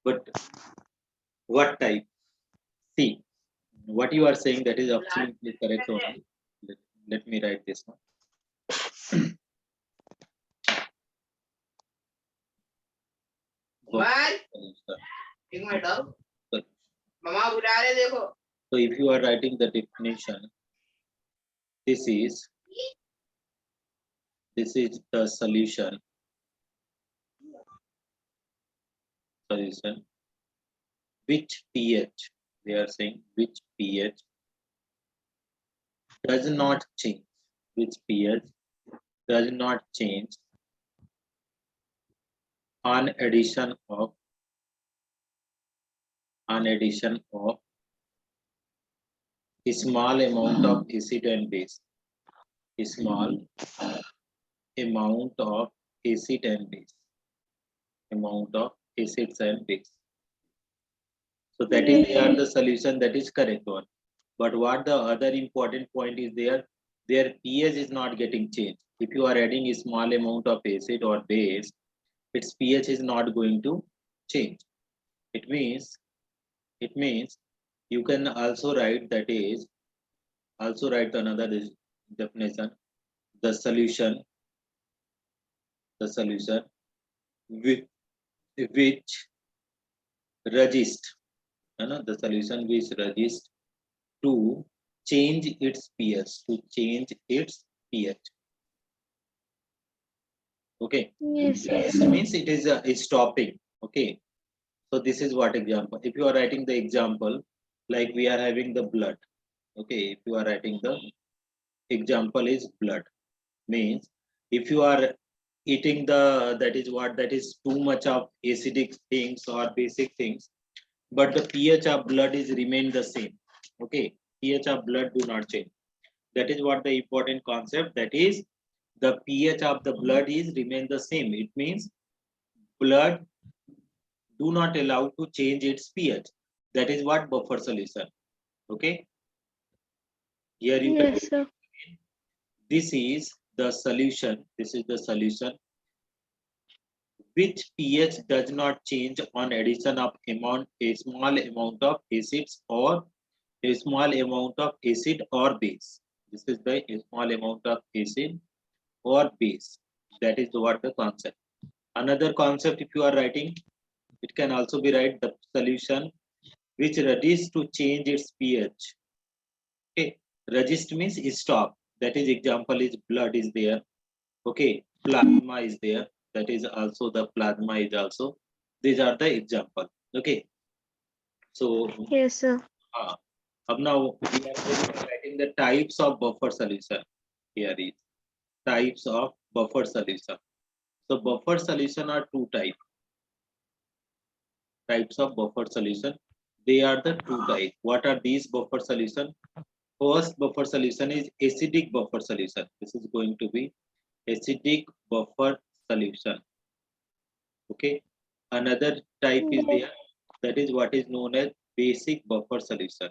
But what type? See, what you are saying, that is absolutely correct only. Let me write this one. So if you are writing the definition, this is the solution which pH, they are saying, which pH does not change, which pH does not change on addition of a small amount of acid and base, a small amount of acid and base, amount of acids and base. So that is there the solution, that is correct one. But what the other important point is there, their pH is not getting changed. If you are adding a small amount of acid or base, its pH is not going to change. It means you can also write, that is, also write another definition, the solution which resist, the solution which resist to change its pH. Okay. Yes. This means it is a stopping. Okay. So this is what example. If you are writing the example, like we are having the blood. Okay. If you are writing the example is blood, means if you are eating that is too much of acidic things or basic things, but the pH of blood is remain the same. Okay. pH of blood do not change. That is what the important concept, that is the pH of the blood is remain the same. It means blood do not allow to change its pH. That is what buffer solution. Okay. Here you can. Yes, sir. This is the solution. This is the solution which pH does not change on addition of a small amount of acids or a small amount of acid or base. This is the small amount of acid or base. That is what the concept. Another concept, if you are writing, it can also be write the solution which resist to change its pH. Okay, resist means stop. That is example is blood is there. Okay, plasma is there. That is also the plasma is also. These are the example. Okay, so Yes, sir. now we are writing the types of buffer solution. Here is types of buffer solution. So buffer solution are two types of buffer solution. They are the two types. What are these buffer solution? First buffer solution is acidic buffer solution. This is going to be acidic buffer solution. Okay. Another type is there. That is what is known as basic buffer solution.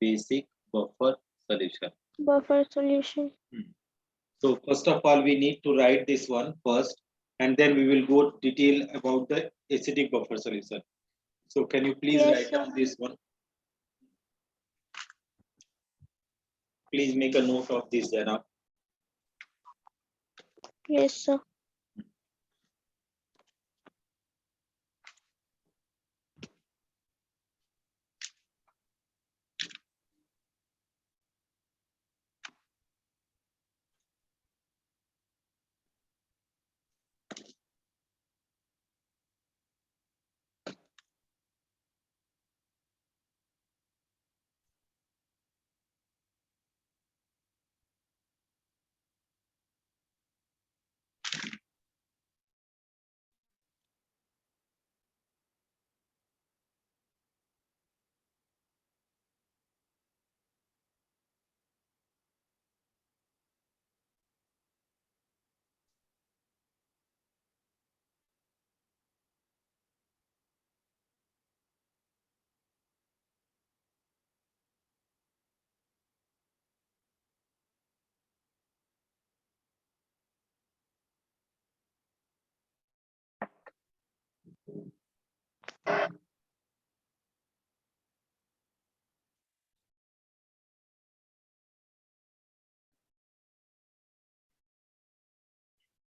Basic buffer solution. Buffer solution. So first of all, we need to write this one first, and then we will go detail about the acidic buffer solution. So can you please write down this one? Please make a note of this, Jana. Yes, sir.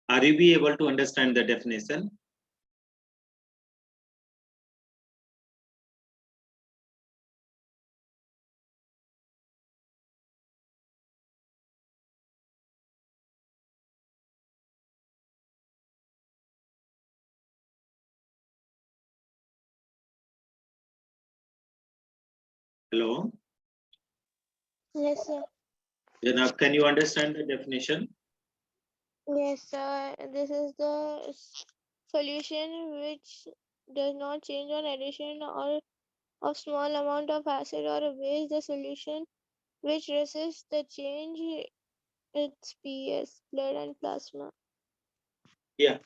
Are you be able to understand the definition? Hello? Yes, sir. Then can you understand the definition? Yes, sir. This is the solution which does not change on addition or of small amount of acid or a base. The solution which resists the change its pH, blood and plasma. Yeah,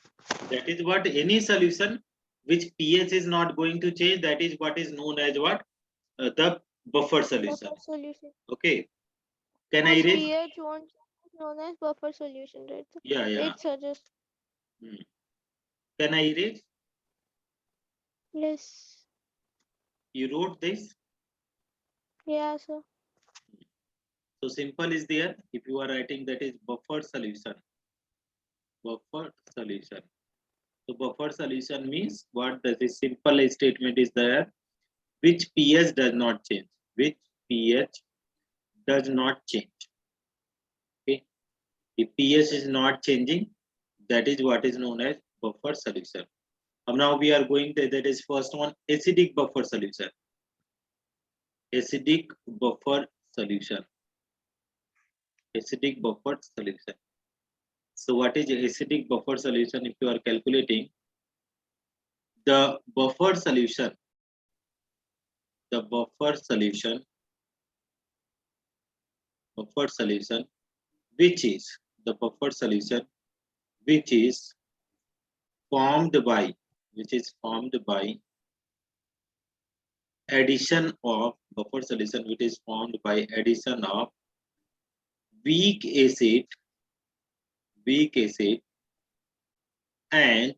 that is what any solution which pH is not going to change, that is what is known as what? The buffer solution. Buffer solution. Okay. Can I Whose erase? pH won't change is known as buffer solution, right? Yeah, yeah. It suggests. Hmm. Can I erase? Yes. You wrote this. Yeah, sir. So simple is there. If you are writing that is buffer solution. Buffer solution. So buffer solution means what? That is simple statement is there. Which pH does not change. Which pH does not change. Okay. If pH is not changing, that is what is known as buffer solution. Now we are going to, that is first one, acidic buffer solution. Acidic buffer solution. Acidic buffer solution. So what is acidic buffer solution? If you are calculating the buffer solution, buffer solution, which is the buffer solution which is formed by, addition of buffer solution which is formed by addition of weak acid, weak acid and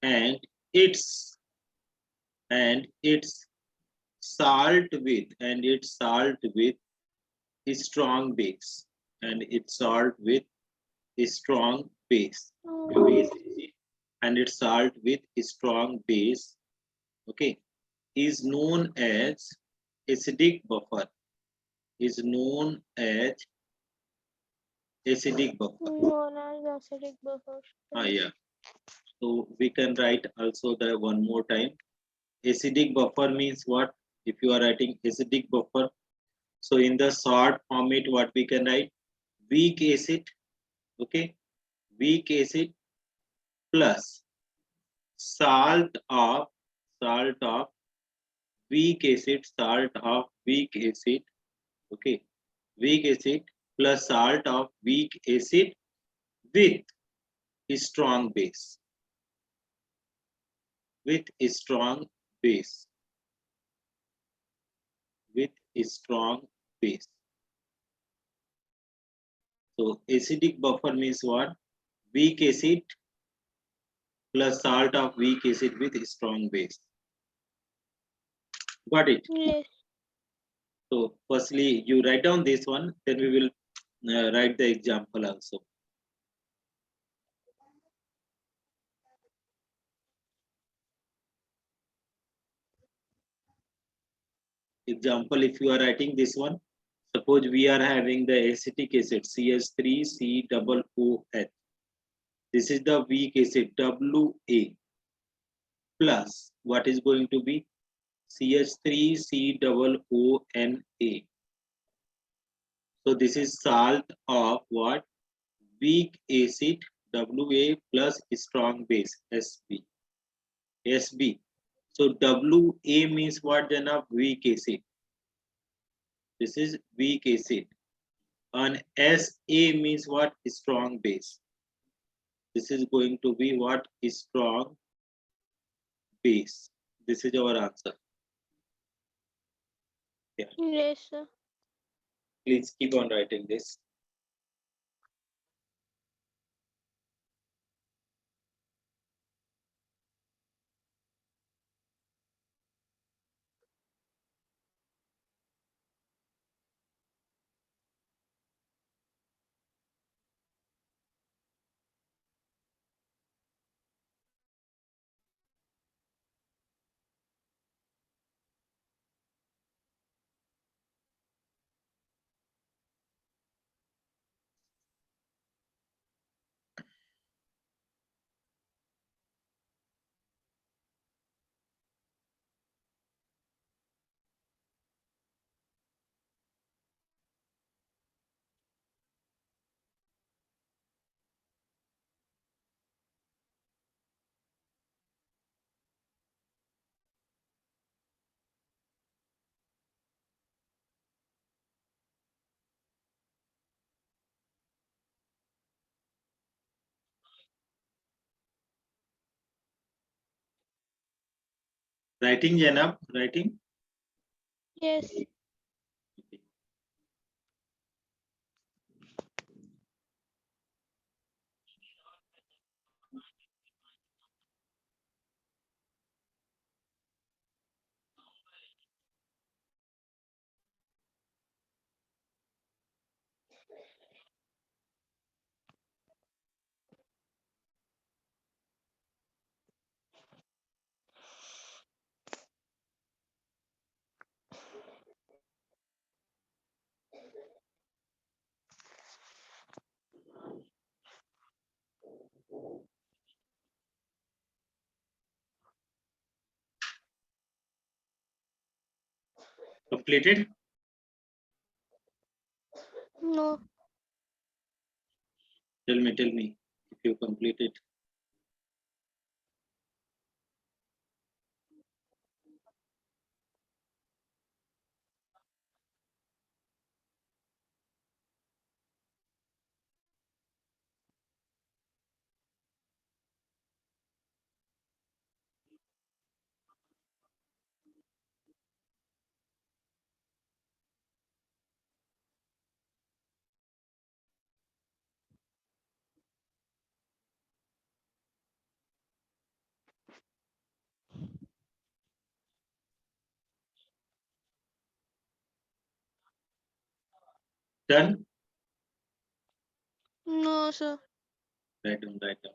and its its salt with strong base, and its salt with strong base, Oh, and its salt with strong base, okay, is known as acidic buffer, is known as acidic buffer. known as acidic buffer Yeah. solution. So we can write also the one more time. Acidic buffer means what? If you are writing acidic buffer, so in the short format, what we can write? Weak acid, okay, weak acid plus salt of salt of weak acid, okay, weak acid plus salt of weak acid with strong base, with strong base, with strong base. So acidic buffer means what? Weak acid plus salt of weak acid with strong base. Got it? Yes. So firstly, you write down this one, then we will write the example also. Example, if you are writing this one, suppose we are having the acetic acid CH3COOH. This is the weak acid WA plus what is going to be CH3COONA. So this is salt of what? Weak acid WA plus strong base SB. SB. So WA means what then of weak acid. This is weak acid. And SA means what? Strong base. This is going to be what? Strong base. This is our answer. Yeah. Yes, sir. Please keep on writing this. Writing, Janab, writing. Yes. Okay. Completed? No. Tell me if you completed. Done? No, sir. Write down, write down.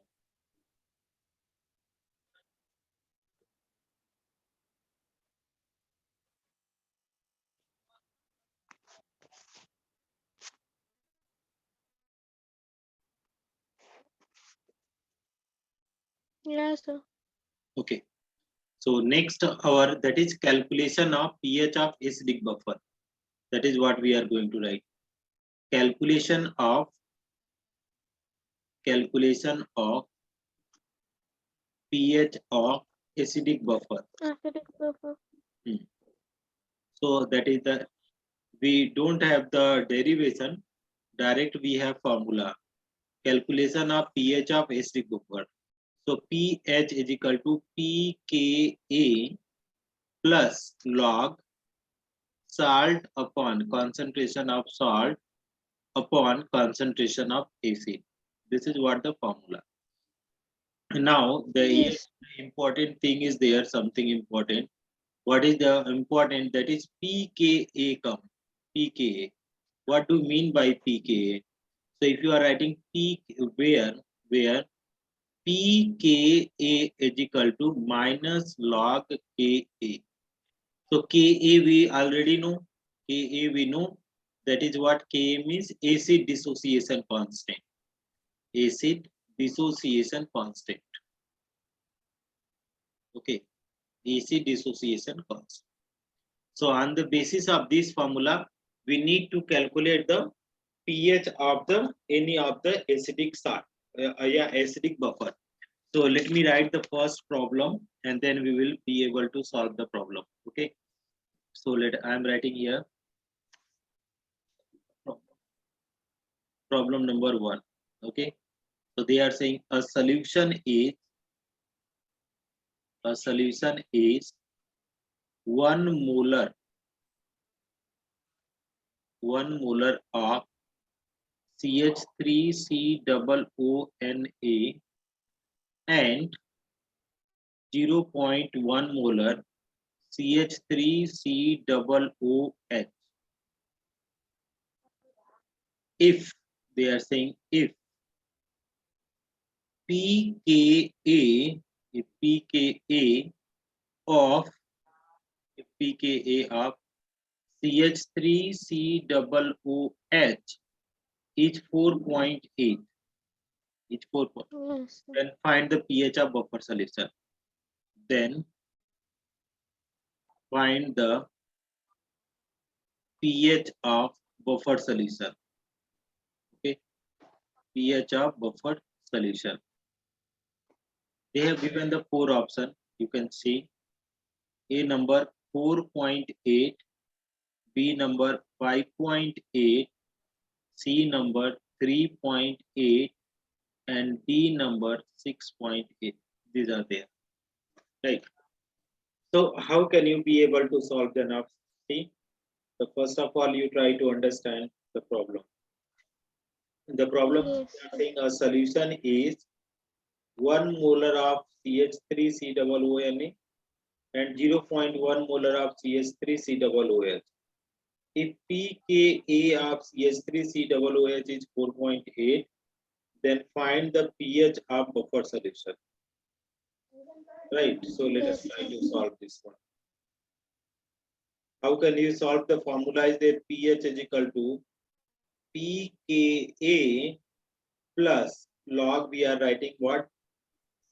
Yes, sir. Okay. So next our that is calculation of pH of acidic buffer. That is what we are going to write. Calculation of pH of acidic buffer. Acidic buffer. Hmm. So that is the we don't have the derivation. Direct we have formula. Calculation of pH of acidic buffer. So pH is equal to pKa plus log salt upon concentration of salt upon concentration of acid. This is what the formula. Now the here Yes. important thing is there something important. What is the important? That is pKa come. pKa. What do you mean by pKa? So if you are writing p where pKa is equal to minus log Ka. So Ka we already know. Ka we know. That is what Ka means acid dissociation constant. Acid dissociation constant. Okay. Acid dissociation constant. So on the basis of this formula, we need to calculate the pH of the any of the acidic salt, acidic buffer. So let me write the first problem and then we will be able to solve the problem. Okay. So I am writing here problem number 1. Okay. So they are saying a solution is 1 molar of CH3COONA and 0.1 molar CH3COOH. If they are saying if pKa if pKa of pKa of CH3COOH is 4.8 is 4. Yes, sir. Then find the pH of buffer solution. Then find the pH of buffer solution. Okay, pH of buffer solution. They have given the 4 option. You can see A number 4.8, B number 5.8, C number 3.8, and D number 6.8. These are there. Right. So how can you be able to solve the enough? See, so first of all, you try to understand the problem. The problem Yes, we are sir. saying a solution is 1 molar of CH3COONA and 0.1 molar of CH3COOH. If pKa of CH3COOH is 4.8, then find the pH of buffer solution. Right. So let us Yes, try sir. to solve this one. How can you solve? The formula is that pH is equal to pKa plus log, we are writing what?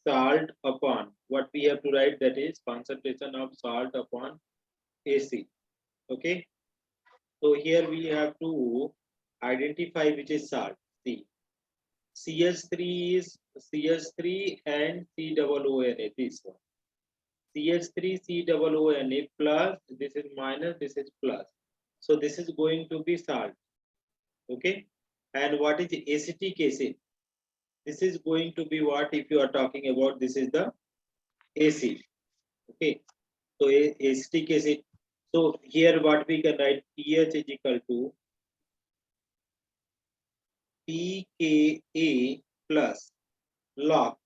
Salt upon what we have to write, that is concentration of salt upon AC. Okay. So here we have to identify which is salt. See, CH3 is CH3 and COONA. This one. CH3 COONA plus, this is minus, this is plus. So this is going to be salt. Okay. And what is acetic acid? This is going to be what, if you are talking about, this is the acid. Okay. So acetic acid. So here what we can write, pH is equal to pKa plus log.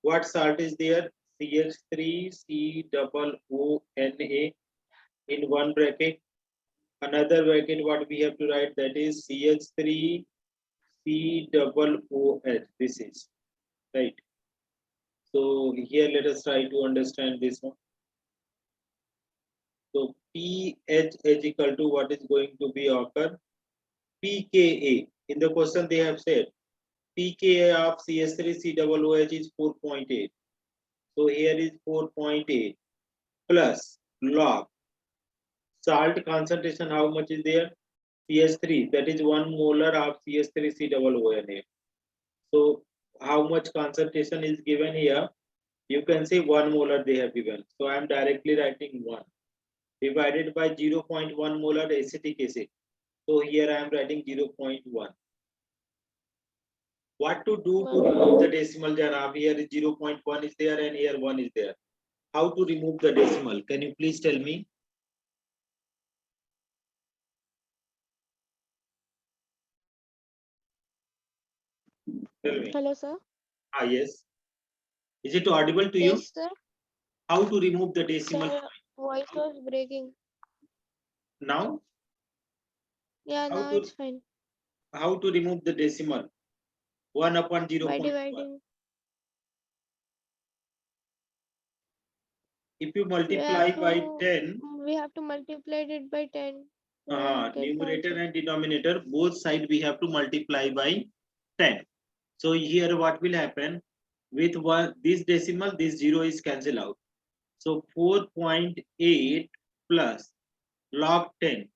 What salt is there? CH3COONA in one bracket. Another bracket what we have to write, that is CH3COOH. This is right. So here let us try to understand this one. So pH is equal to what is going to be occur? pKa. In the question they have said pKa of CH3COOH is 4.8. So here is 4.8 plus log salt concentration. How much is there? CH3, that is 1 molar of CH3COONA. So how much concentration is given here? You can say 1 molar they have given. So I am directly writing 1 divided by 0.1 molar acetic acid. So here I am writing 0.1. What to do to One. remove the decimal, Janab? Here is 0.1 is there and here 1 is there. How to remove the decimal? Can you please tell me? Tell me. Hello, sir. Ah, yes. Is it audible to you? Yes, sir. How to remove the decimal Sir, point? voice was breaking. Now, Yeah, how now to it's fine. remove the decimal? 1 upon By 0.1. dividing, If you we have multiply by to 10, we have to multiply it by 10 to get the numerator answer. and denominator, both sides we have to multiply by 10. So here what will happen? With one, this decimal, this 0 is cancelled out. So 4.8 plus log 10.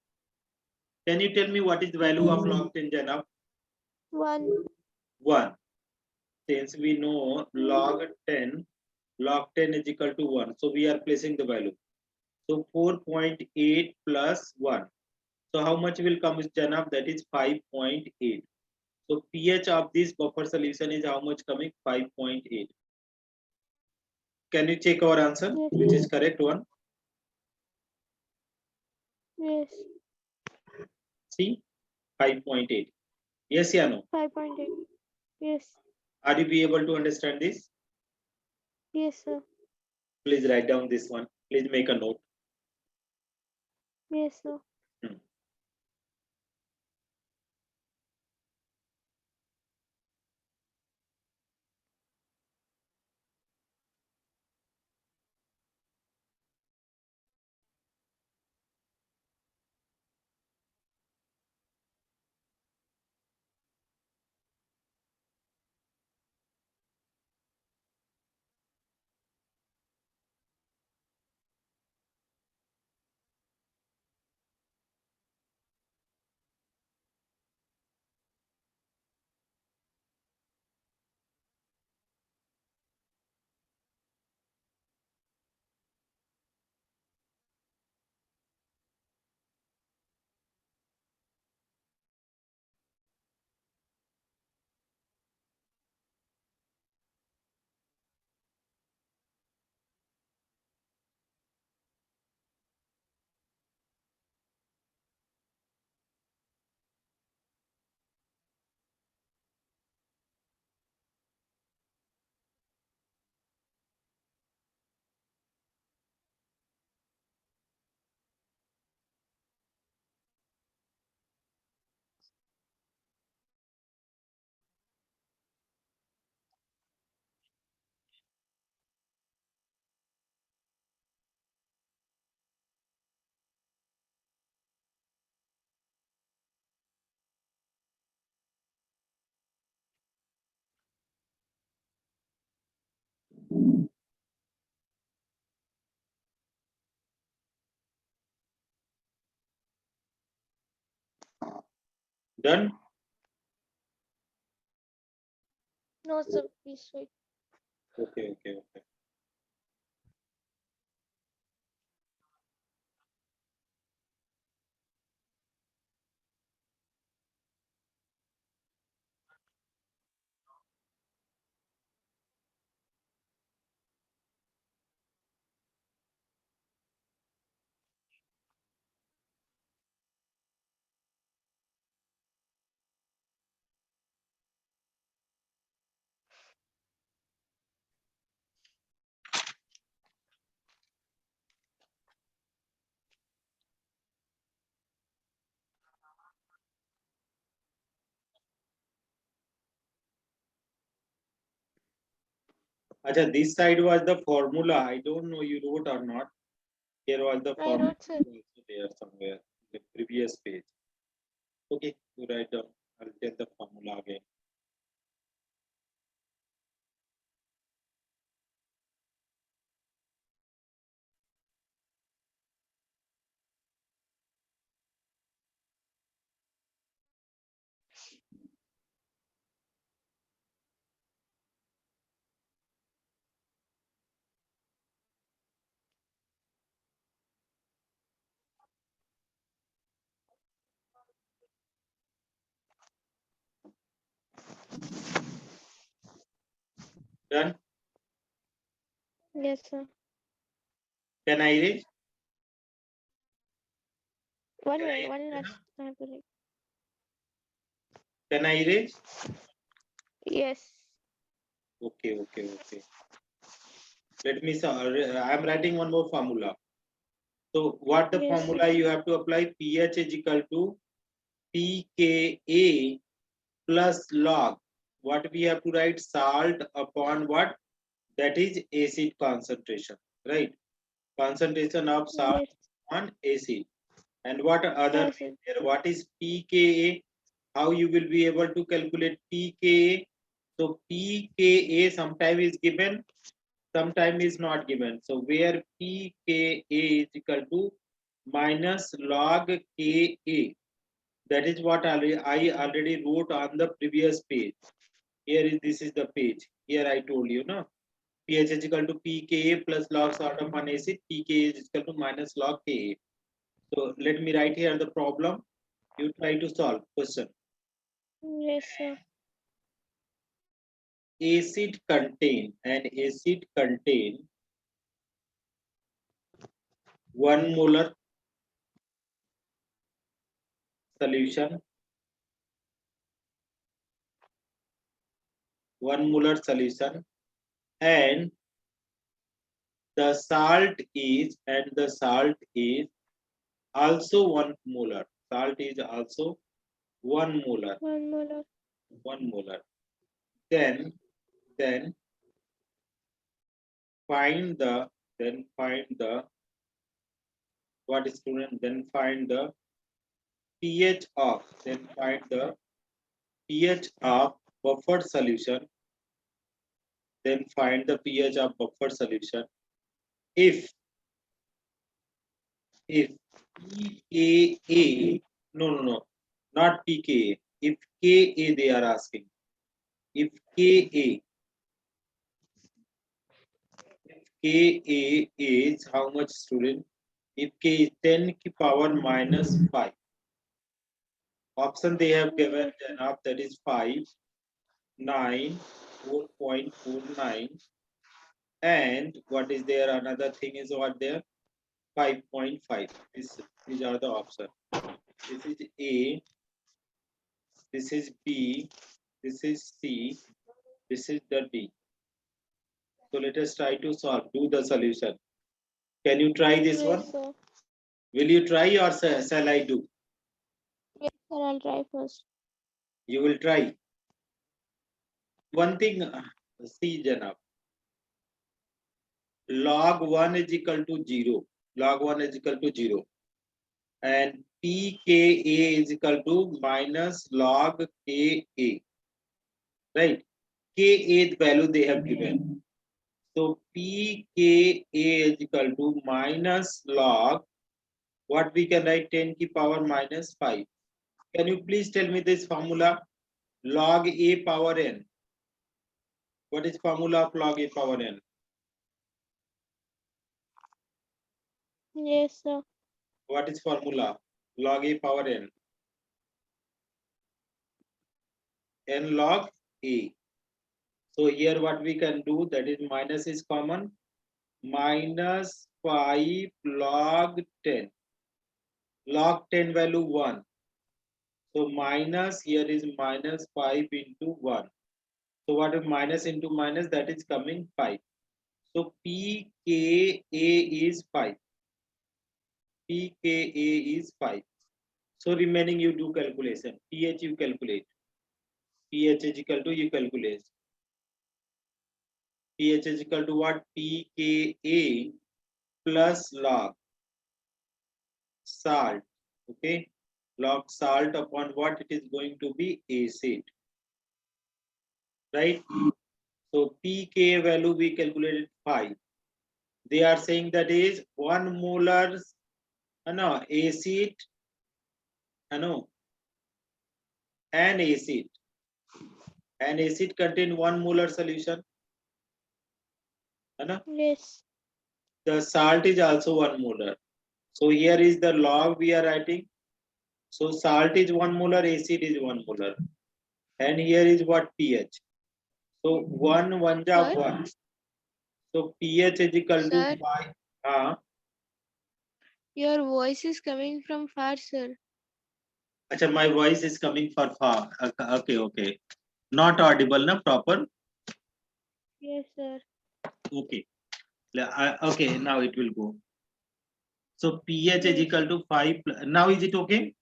Can you tell me what is the value of log 10, Janab? 1. 1. Since we know log 10 is equal to 1. So we are placing the value. So 4.8 plus 1. So how much will come with Janab? That is 5.8. So pH of this buffer solution is how much coming? 5.8. Can you check our answer? Yes. Which is correct one? Yes. See? 5.8. Yes, yeah, no. 5.8. Yes. Are you be able to understand this? Yes, sir. Please write down this one. Please make a note. Yes, sir. Hmm. Done? No, sir. Please wait. Okay. Acha, this side was the formula. I don't know you wrote or not. Here was the I formula wrote, sir. also there somewhere in the previous page. Okay, you write down. I'll tell the formula again. Done? Yes, sir. Can I erase? One Can I minute. erase? One last. Enough? I have to write. Can I erase? Yes. Okay. Let me. I'm writing one more formula. So what the Yes, sir. formula you have to apply? pH is equal to pKa plus log. What we have to write? Salt upon what? That is acid concentration, right? Concentration of salt Yes. on acid. And what other Yes, thing sir. here? What is pKa? How you will be able to calculate pKa? So pKa sometimes is given, sometimes is not given. So where pKa is equal to minus log Ka. That is what I already wrote on the previous page. Here is this is the page. Here I told you, no? pH is equal to pKa plus log salt upon acid. pKa is equal to minus log Ka. So let me write here the problem. You try to solve question. Yes, sir. Acid contain 1 molar solution, 1 molar solution, and the salt is also 1 molar. Salt is also 1 molar. One more. 1 molar. Then find the find the what is student, then find the pH of, buffered solution, then find the pH of buffered solution if pKa, no, not pKa, if Ka they are asking, if Ka is how much student, if K is 10 ki power minus 5, option they have given Yes, sir. enough, that is 5, 9, 4.49, and what is there, another thing is what there, 5.5. These are the options. This is A, this is B, this is C, this is the D. So let us try to solve, do the solution. Can you try this one? Yes, sir. Will you try or shall I do? Yes, sir. I'll try first. You will try. One thing, see Janab, log 1 is equal to 0. Log 1 is equal to 0. And pKa is equal to minus log Ka. Right? Ka value they have given. So pKa is equal to minus log, what we can write, 10 ki power minus 5. Can you please tell me this formula? Log a power n. What is formula of log a power n? Yes, sir. What is formula? Log a power n. N log a. So here what we can do, that is minus is common. Minus 5 log 10. Log 10 value 1. So minus here is minus 5 into 1. So what is minus into minus? That is coming 5. So pKa is 5. pKa is 5. So remaining you do calculation. pH you calculate. pH is equal to, you calculate. pH is equal to what? pKa plus log salt. Okay. Log salt upon what? It is going to be acid. Right. So pK value we calculated 5. They are saying that is 1 molar acid, an acid. An acid contain 1 molar solution. Yes. The salt is also 1 molar. So here is the log we are writing. So salt is 1 molar, acid is 1 molar. And here is what? pH. So 1 1 ja Sir, 1. So pH is equal to sir, 5. Uh, your voice is coming from far, sir. Achha, my voice is coming for far. Okay, okay. Not audible, na proper. Yes, sir. Okay. Okay, now it will go. So pH is Yes. equal to 5. Now is it okay?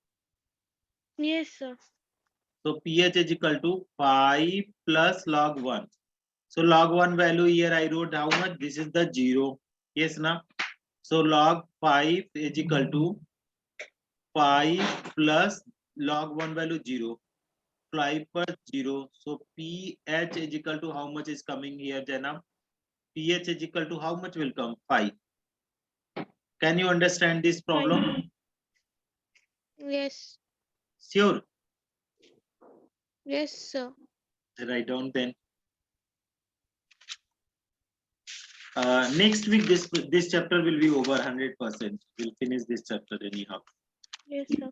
Yes, sir. So pH is equal to 5 plus log 1. So log 1 value here I wrote how much? This is the 0. Yes, na? So log 5 is equal to 5 plus log 1 value 0. 5 plus 0. So pH is equal to how much is coming here, Jana? pH is equal to how much will come? 5. Can you understand this Fine. problem? Yes. Sure. Yes, sir. Write down then. Next week this chapter will be over 100%. We'll finish this chapter anyhow. Yes, sir.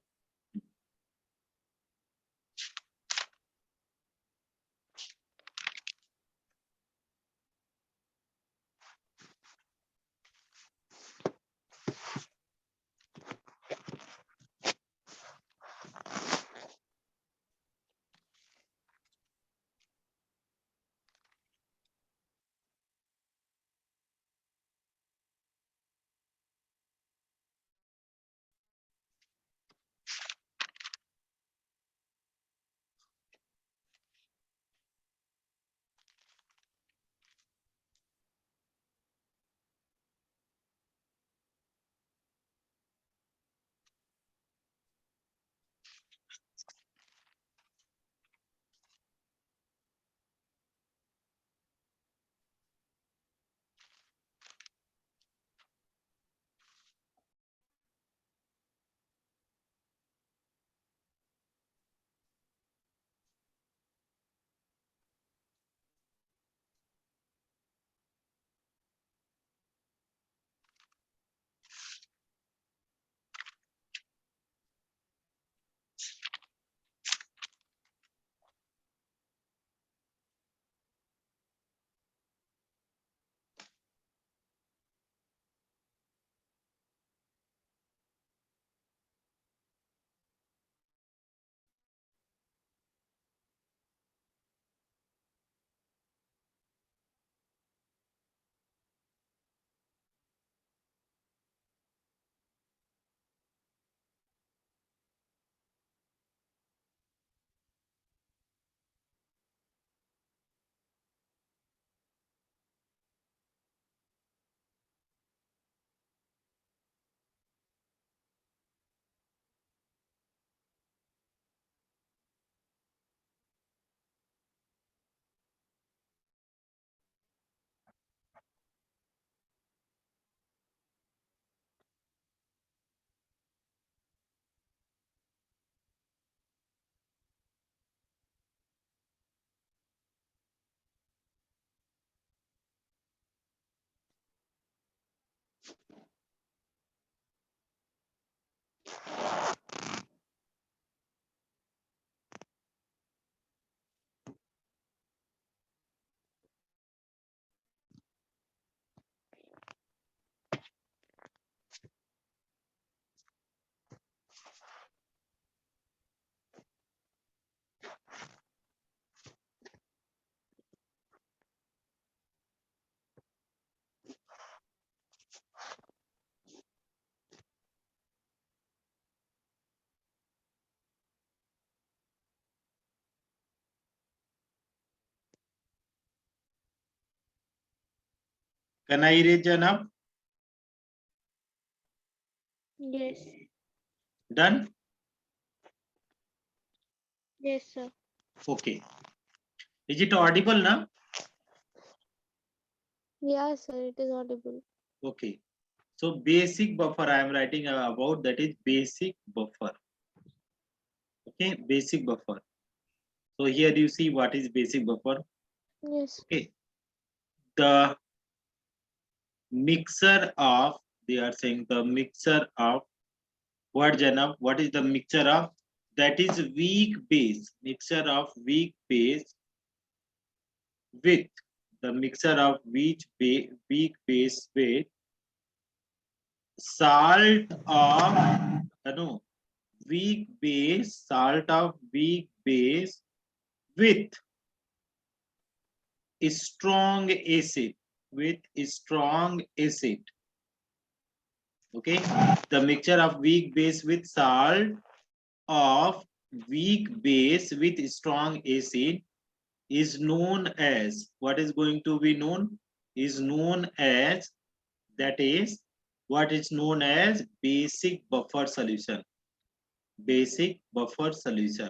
Can I erase Janab? Yes. Done? Yes, sir. Okay. Is it audible now? Yeah, sir, it is audible. Okay. So basic buffer I am writing about, that is basic buffer. Okay, basic buffer. So here you see what is basic buffer. Yes. Okay. The mixture of, they are saying the mixture of what, Janab? What is the mixture of? That is weak base. Mixture of weak base with the mixture of weak base with salt of no weak base, salt of weak base with strong acid, with strong acid. Okay, the mixture of weak base with salt of weak base with strong acid is known as, what is going to be known, is known as, that is what is known as basic buffer solution. Basic buffer solution.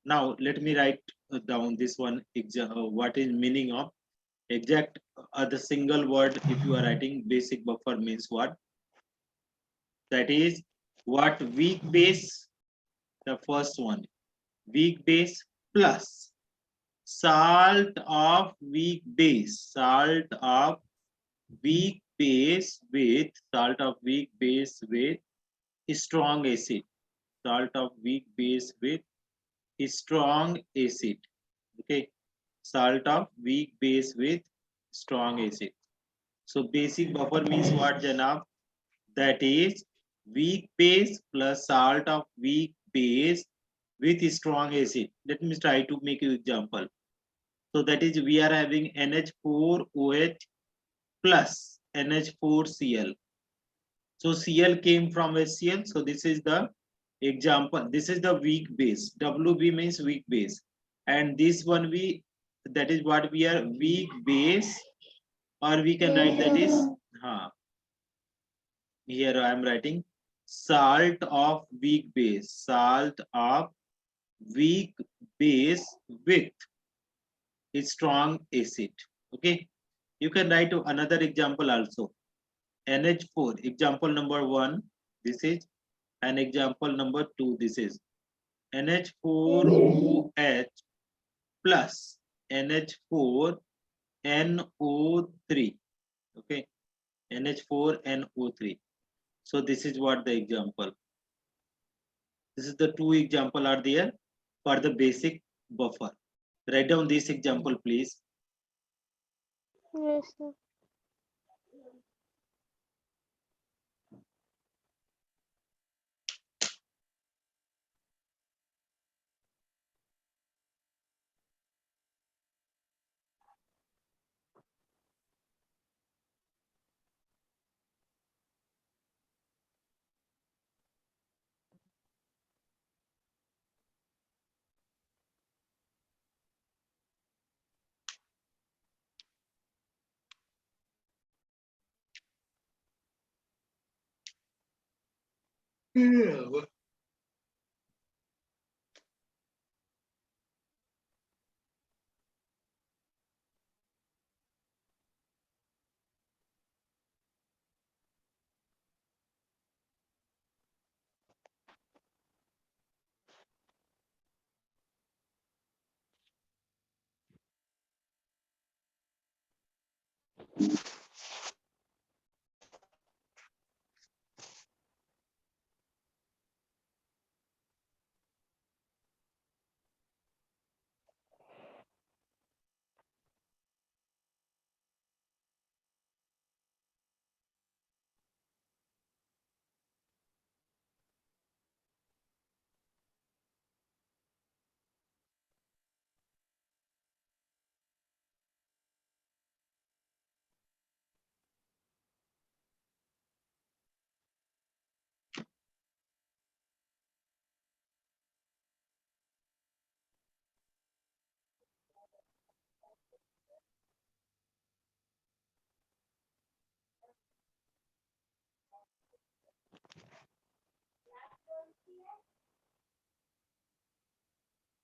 Now let me write down this one, what is meaning of exact, the single word. If you are writing basic buffer means what, that is what weak base, the first one, weak base plus salt of weak base, salt of weak base with, salt of weak base with strong acid, salt of weak base with strong acid. Okay, salt of weak base with strong acid. So basic buffer means what, Janab? That is weak base plus salt of weak base with strong acid. Let me try to make an example. So that is we are having NH4OH plus NH4Cl. So Cl came from HCl. So this is the example. This is the weak base. Wb means weak base. And this one we, that is what we are, weak base, or we can write that is, here I am writing salt of weak base, salt of weak base with strong acid. Okay, you can write another example also. NH4, example number 1, this is, and example number 2, this is NH4OH plus NH4NO3. Okay, NH4NO3. So this is what the example. This is the two example are there for the basic buffer. Write down this example, please. Yes, sir.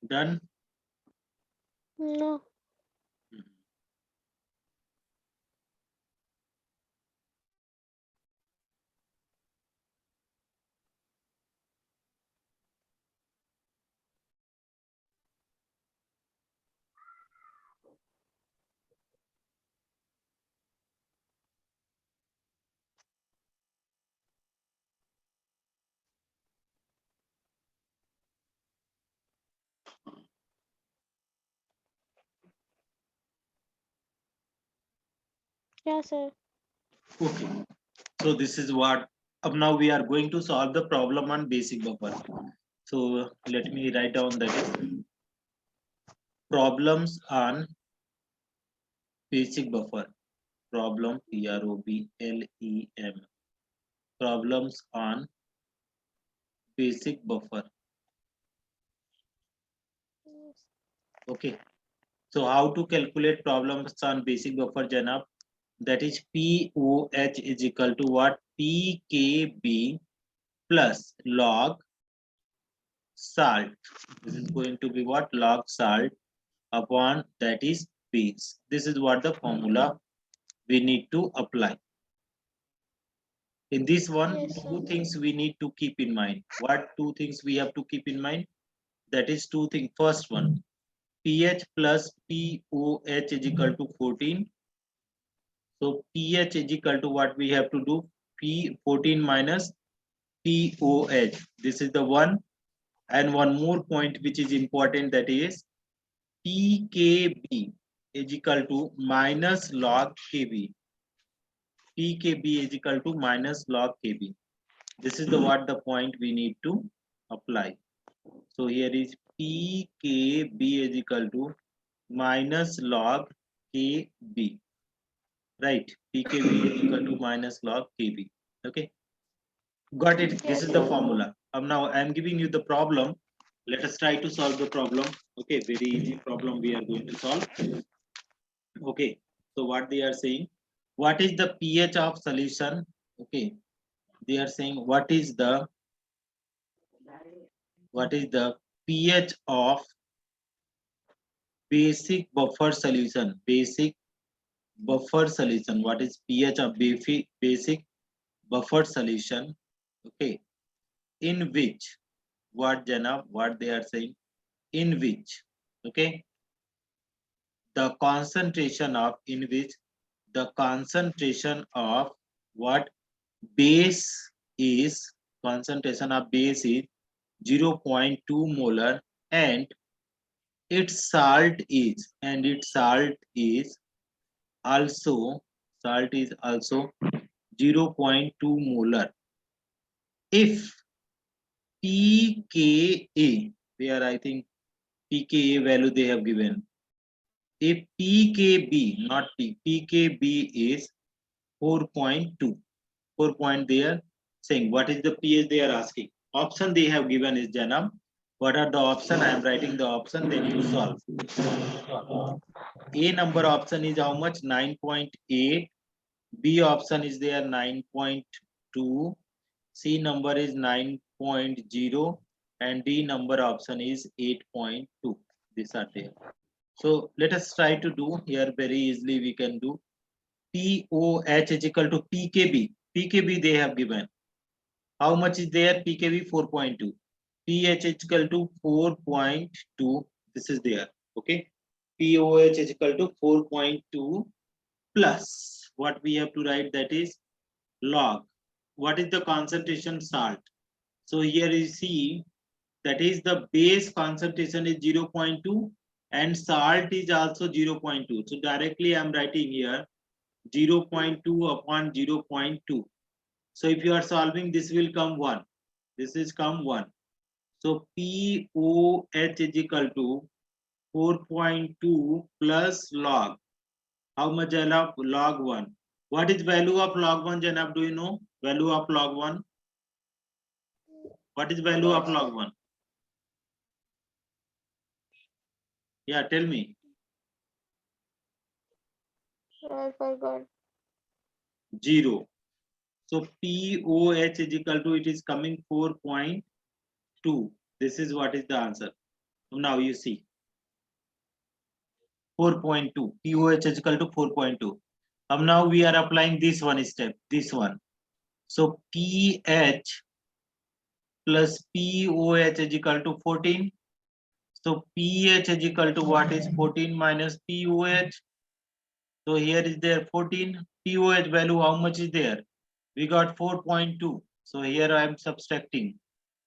Done? No. Mhm. Yeah, sir. Okay. So this is what now we are going to solve the problem on basic buffer. So let me write down that is problems on basic buffer. Problem PROBLEM. Problems on basic buffer. Yes. Okay. So how to calculate problems on basic buffer, Janab? That is POH is equal to what? PKB plus log salt. This is going to be what? Log salt upon that is base. This is what the formula we need to apply. In this one, Yes, sir. two things we need to keep in mind. What two things we have to keep in mind? That is two things. First one, pH plus POH is equal to 14. So pH is equal to what we have to do? P14 minus POH. This is the one. And one more point which is important, that is PKB is equal to minus log KB. PKB is equal to minus log KB. This is the what the point we need to apply. So here is PKB is equal to minus log KB. Right? PKB is equal to minus log KB. Okay. Got it. This Yes, is the sir. formula. Now I am giving you the problem. Let us try to solve the problem. Okay, very easy problem we are going to solve. Okay, so what they are saying, what is the pH of solution? Okay, they are saying what is the pH of basic buffer solution? Basic buffer solution. What is pH of basic buffer solution? Okay, in which what Jana, what they are saying, in which, okay, the concentration of, in which the concentration of what base is, concentration of base is 0.2 molar, and its salt is also, salt is also 0.2 molar. If pKa, where I think pKa value they have given, if pKb, not pKb is 4.2, 4 point they are saying. What is the pH they are asking? Option they have given is Janam. What are the option? I am writing the option, then you solve. A number option is how much? 9.8. B option is there 9.2. C number is 9.0, and D number option is 8.2. These are there. So let us try to do here very easily. We can do POH is equal to PKB. PKB they have given. How much is there? PKB 4.2. pH is equal to 4.2. This is there. Okay. POH is equal to 4.2 plus what we have to write, that is log. What is the concentration? Salt. So here you see that is the base concentration is 0.2 and salt is also 0.2. So directly I am writing here 0.2 upon 0.2. So if you are solving, this will come 1. This is come 1. So POH is equal to 4.2 plus log. How much of log 1? What is value of log 1, Janab? Do you know? Value of log 1? What is value No, of sir. log 1? Yeah, tell me. I forgot. 0. So POH is equal to, it is coming 4.2. This is what is the answer. Now you see 4.2, POH is equal to 4.2. Now we are applying this one step, this one. So pH plus POH is equal to 14. So pH is equal to what is 14 minus POH. So here is there 14. POH value how much is there? We got 4.2. So here I am subtracting.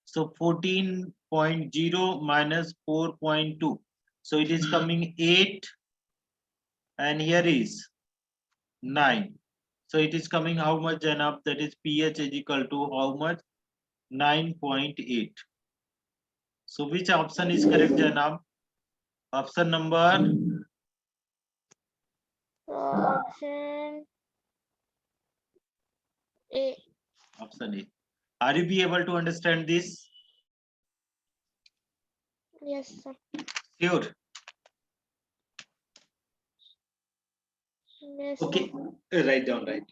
So 14.0 minus 4.2. So it is coming 8 and here is 9. So it is coming how much, Janab? That is pH is equal to how much? 9.8. So which option is correct, Janab? Option number? Option A. Option A. Are you be able to understand this? Yes, sir. Sure. Yes, Okay. sir. Write down, right.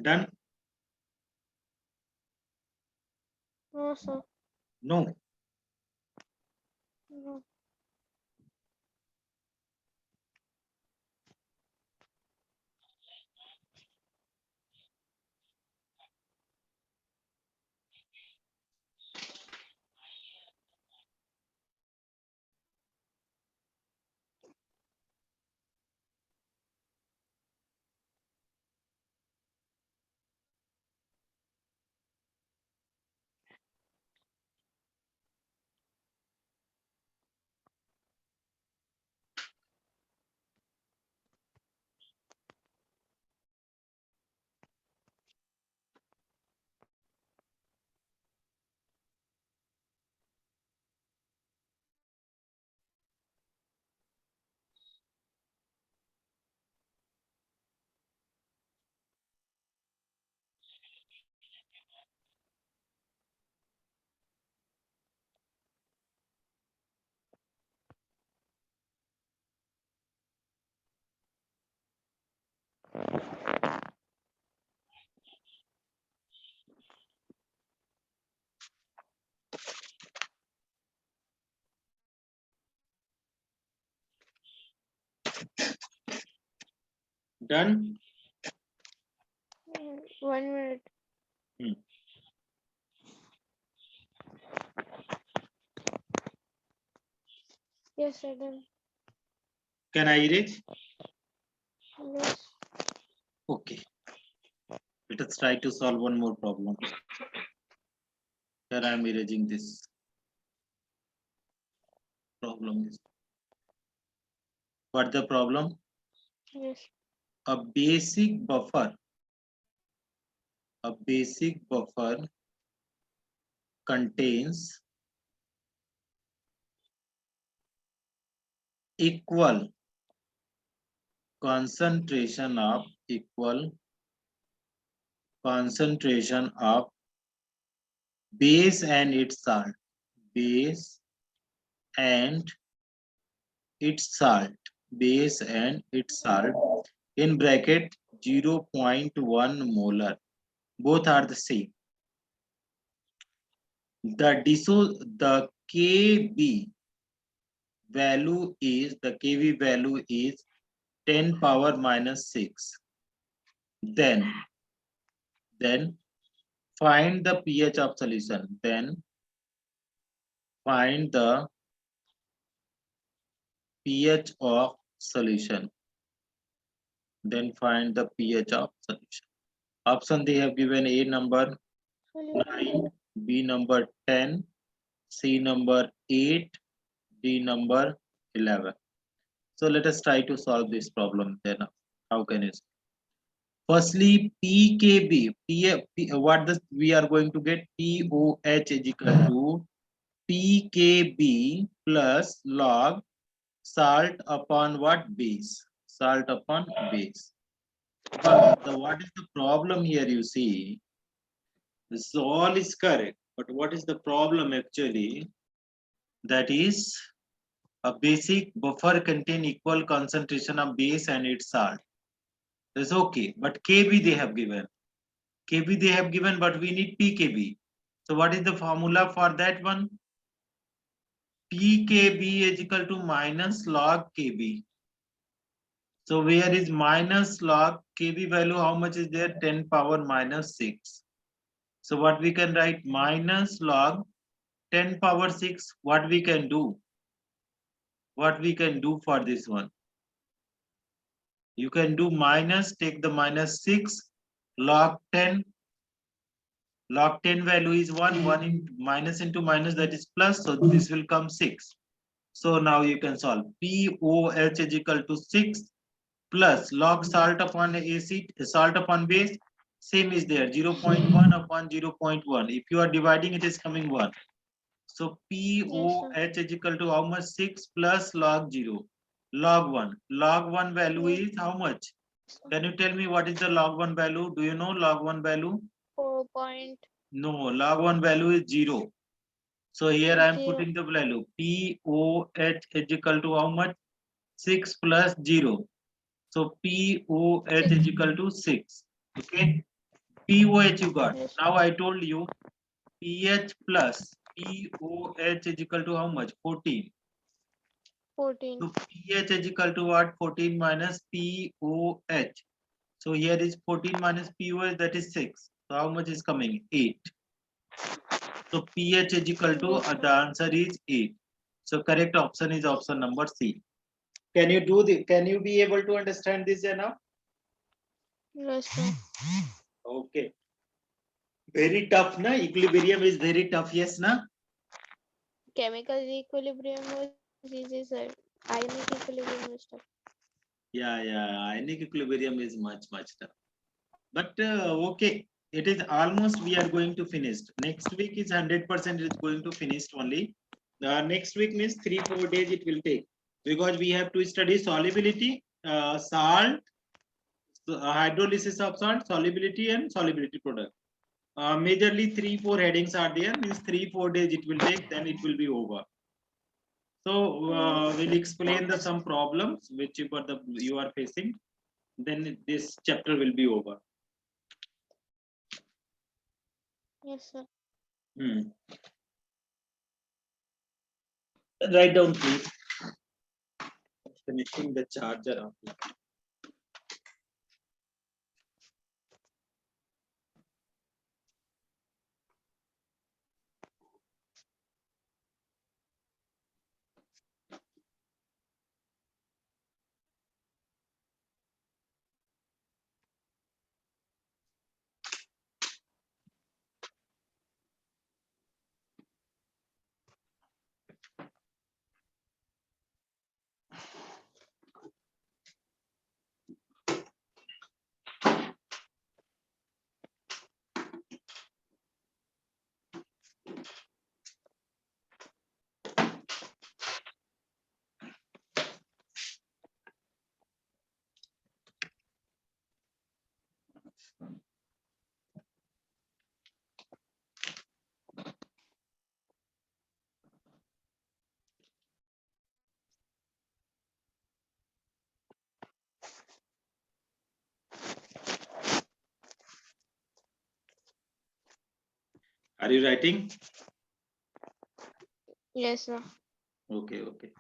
Done? No, sir. No. No. Done? 1 minute. Hmm. Yes, sir. Done. Can I erase? Yes. Okay. Let us try to solve one more problem. Here I am erasing this problem. What the problem? Yes. A basic buffer. A basic buffer contains equal concentration of base and its salt, base and its salt, base and its salt, in bracket 0.1 molar. Both are the same. The kV value is 10 power minus 6. Then find the pH of solution. Then find the pH of solution. Then find the pH of solution. Option they have given: A number 9, B number 10, C number 8, D number 11. So let us try to solve this problem then. How can you? Firstly, pKb, we are going to get POH is equal to pKb plus log salt upon what? Base. Salt upon base. But what is the problem here? You see, this all is correct. But what is the problem actually? That is, a basic buffer contain equal concentration of base and its salt. That's okay. But Kb they have given. Kb they have given, but we need pKb. So what is the formula for that one? pKb is equal to minus log Kb. So where is minus log Kb value? How much is there? 10 power minus 6. So what we can write? Minus log 10 power 6. What we can do? What we can do for this one? You can do minus, take the minus 6, log 10. Log 10 value is 1, 1 into minus into minus, that is plus, so this will come 6. So now you can solve. POH is equal to 6 plus log salt upon acid, salt upon base, same is there, 0.1 upon 0.1. If you are dividing, it is coming 1. So POH is equal to how much? 6 plus log 0. Log 1. Log 1 value is how much? Can you tell me what is the log 1 value? Do you know log 1 value? 4 point. No, log 1 value is 0. So here I am putting the value. POH is equal to how much? 6 plus 0. So POH is equal to 6. Okay. POH you got. Now I told you pH plus POH is equal to how much? 14. 14. So pH is equal to what? 14 minus POH. So here is 14 minus POH, that is 6. So how much is coming? 8. So pH is equal to, the answer is 8. So correct option is option number C. Can you do the? Can you be able to understand this now? Yes, sir. Okay. Very tough, na? Equilibrium is very tough, yes, na? Chemical equilibrium was easy, sir. Ionic equilibrium was tough. Yeah, ionic equilibrium is much tough. But okay, it is almost we are going to finish. Next week is 100% is going to finish only. Next week means 3-4 days it will take, because we have to study solubility, salt, hydrolysis of salt, solubility and solubility product. Majorly 3-4 headings are there, means 3-4 days it will take, then it will be over. So we'll explain the some problems which you are facing, then this chapter will be over. Yes, sir. Write down, please. Finishing the charger. Are you writing? Yes, sir. Okay, okay.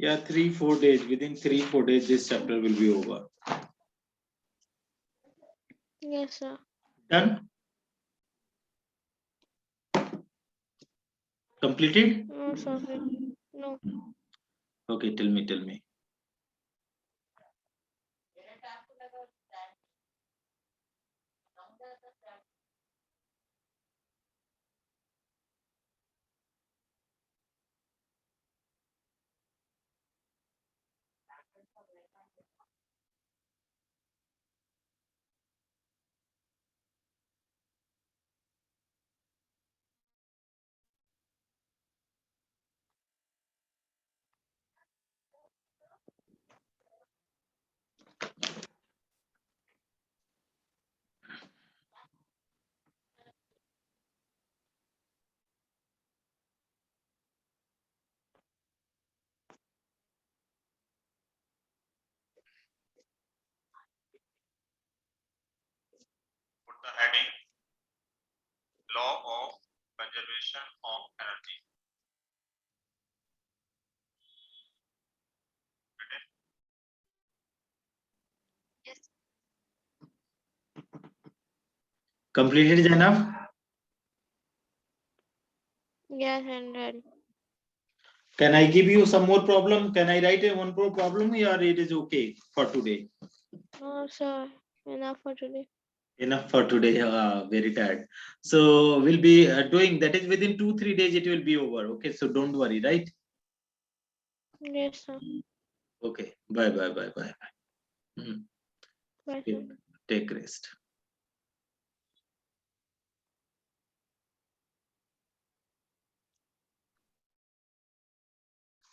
Yeah, 3-4 days. Within 3-4 days, this chapter will be over. Yes, sir. Done? Completed? No, sorry. No. Okay, tell me. Put the heading Law of Conservation of Energy. Completed is enough? Yes, and then. Can I give you some more problem? Can I write one more problem, or it is okay for today? No, sir. Enough for today. Enough for today. Very tired. So we'll be doing that is within 2-3 days. It will be over. Okay, so don't worry, right? Yes, sir. Okay. Bye. Mhm. Bye, Okay. sir. Take rest.